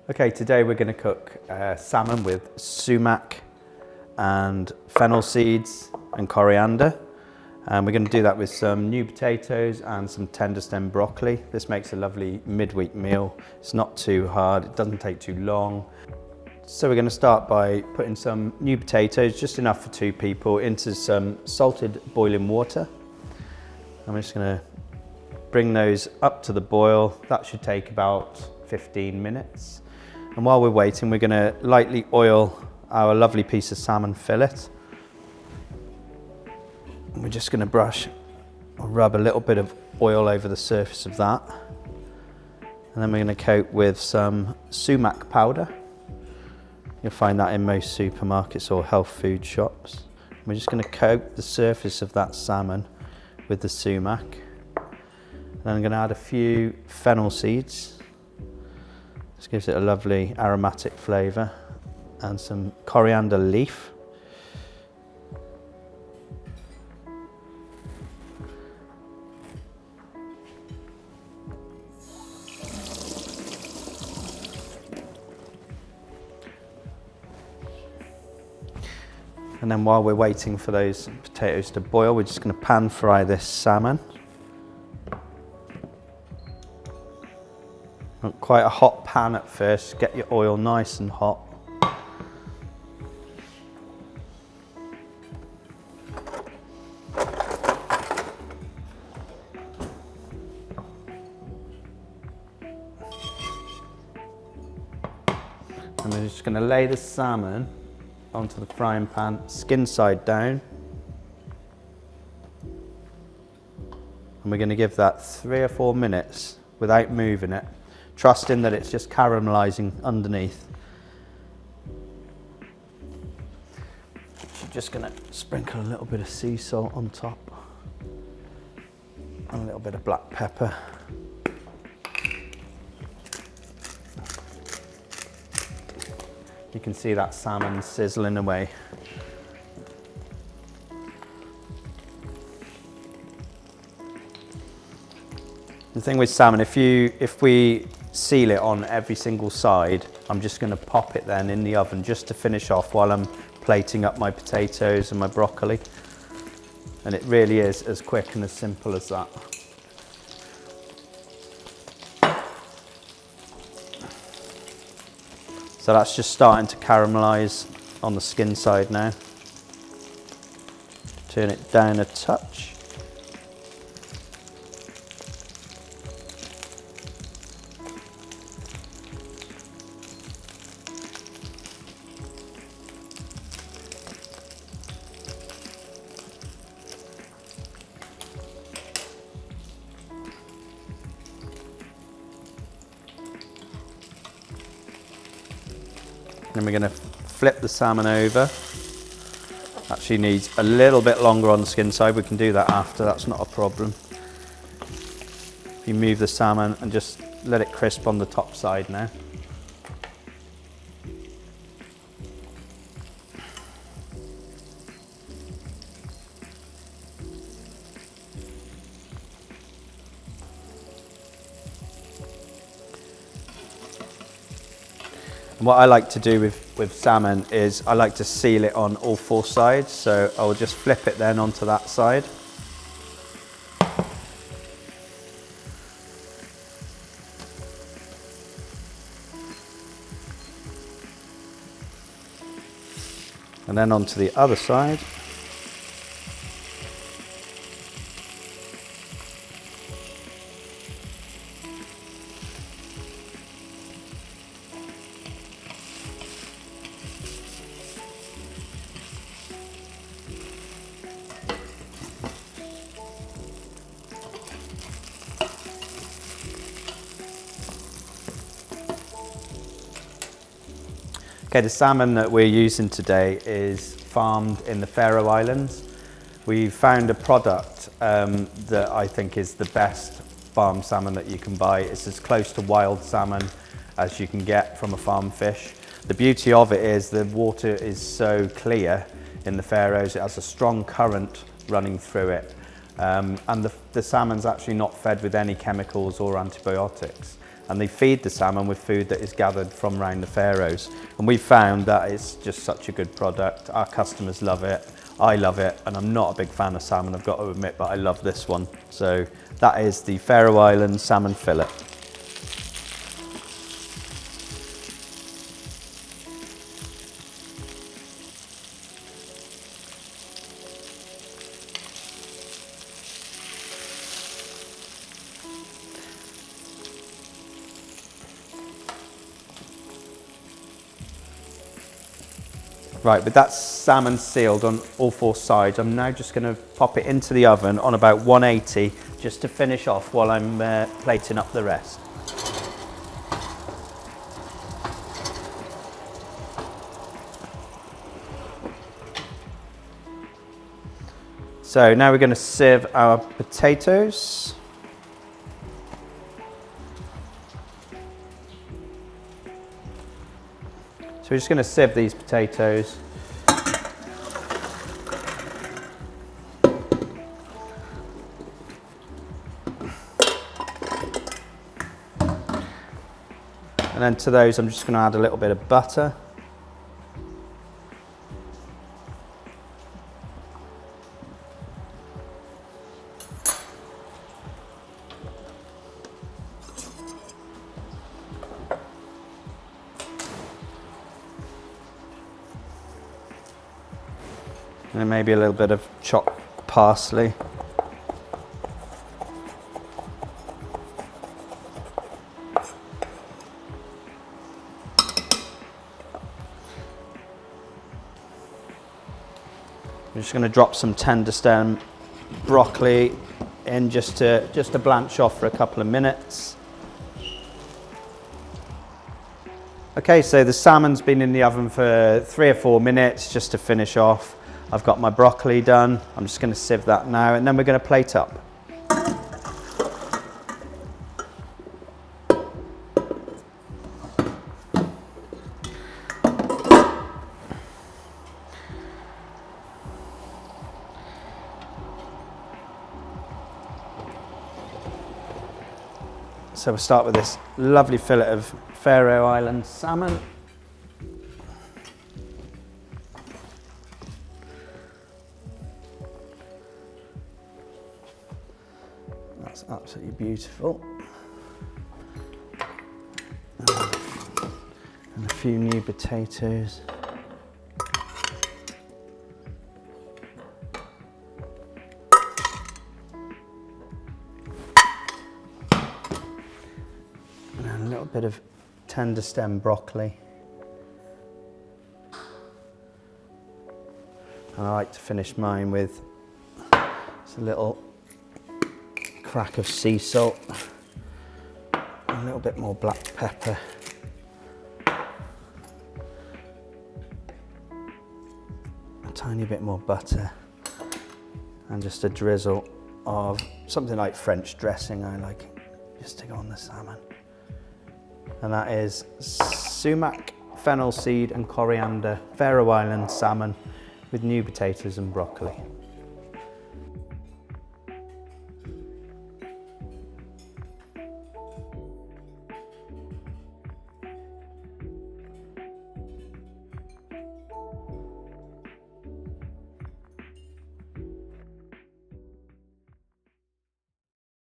Okay, today we're going to cook salmon with sumac and fennel seeds and coriander. And we're going to do that with some new potatoes and some tender stem broccoli. This makes a lovely midweek meal. It's not too hard, it doesn't take too long. So we're going to start by putting some new potatoes, just enough for 2 people, into some salted boiling water. I'm just going to bring those up to the boil. That should take about 15 minutes. And while we're waiting, we're going to lightly oil our lovely piece of salmon fillet. And we're just going to brush or rub a little bit of oil over the surface of that. And then we're going to coat with some sumac powder. You'll find that in most supermarkets or health food shops. We're just going to coat the surface of that salmon with the sumac. And then I'm going to add a few fennel seeds. This gives it a lovely aromatic flavour, and some coriander leaf. And then while we're waiting for those potatoes to boil, we're just going to pan fry this salmon. Quite a hot pan at first, get your oil nice and hot. And we're just going to lay the salmon onto the frying pan, skin side down. And we're going to give that 3 or 4 minutes without moving it, trusting that it's just caramelizing underneath. Just going to sprinkle a little bit of sea salt on top and a little bit of black pepper. You can see that salmon sizzling away. The thing with salmon, if we seal it on every single side, I'm just going to pop it then in the oven just to finish off while I'm plating up my potatoes and my broccoli. And it really is as quick and as simple as that. So that's just starting to caramelize on the skin side now. Turn it down a touch. Then we're going to flip the salmon over. Actually needs a little bit longer on the skin side. We can do that after, that's not a problem. You move the salmon and just let it crisp on the top side now. And what I like to do with salmon is I like to seal it on all 4 sides, so I will just flip it then onto that side. And then onto the other side. Okay, the salmon that we're using today is farmed in the Faroe Islands. We found a product that I think is the best farm salmon that you can buy. It's as close to wild salmon as you can get from a farm fish. The beauty of it is the water is so clear in the Faroes. It has a strong current running through it. And the salmon's actually not fed with any chemicals or antibiotics. and they feed the salmon with food that is gathered from around the Faroes. And we found that it's just such a good product. Our customers love it, I love it, and I'm not a big fan of salmon, I've got to admit, but I love this one. So that is the Faroe Islands salmon fillet. Right, with that salmon sealed on all 4 sides, I'm now just going to pop it into the oven on about 180 just to finish off while I'm plating up the rest. So now we're going to sieve our potatoes. So we're just going to sieve these potatoes. And then to those I'm just going to add a little bit of butter. And then maybe a little bit of chopped parsley. I'm just going to drop some tender stem broccoli in just to blanch off for a couple of minutes. Okay, so the salmon's been in the oven for 3 or 4 minutes just to finish off. I've got my broccoli done. I'm just going to sieve that now, and then we're going to plate up. So we'll start with this lovely fillet of Faroe Islands salmon. That's absolutely beautiful. And a few new potatoes. And a little bit of tender stem broccoli. And I like to finish mine with just a little crack of sea salt, a little bit more black pepper, a tiny bit more butter, and just a drizzle of something like French dressing I like just to go on the salmon. And that is sumac, fennel seed and coriander Faroe Islands salmon with new potatoes and broccoli.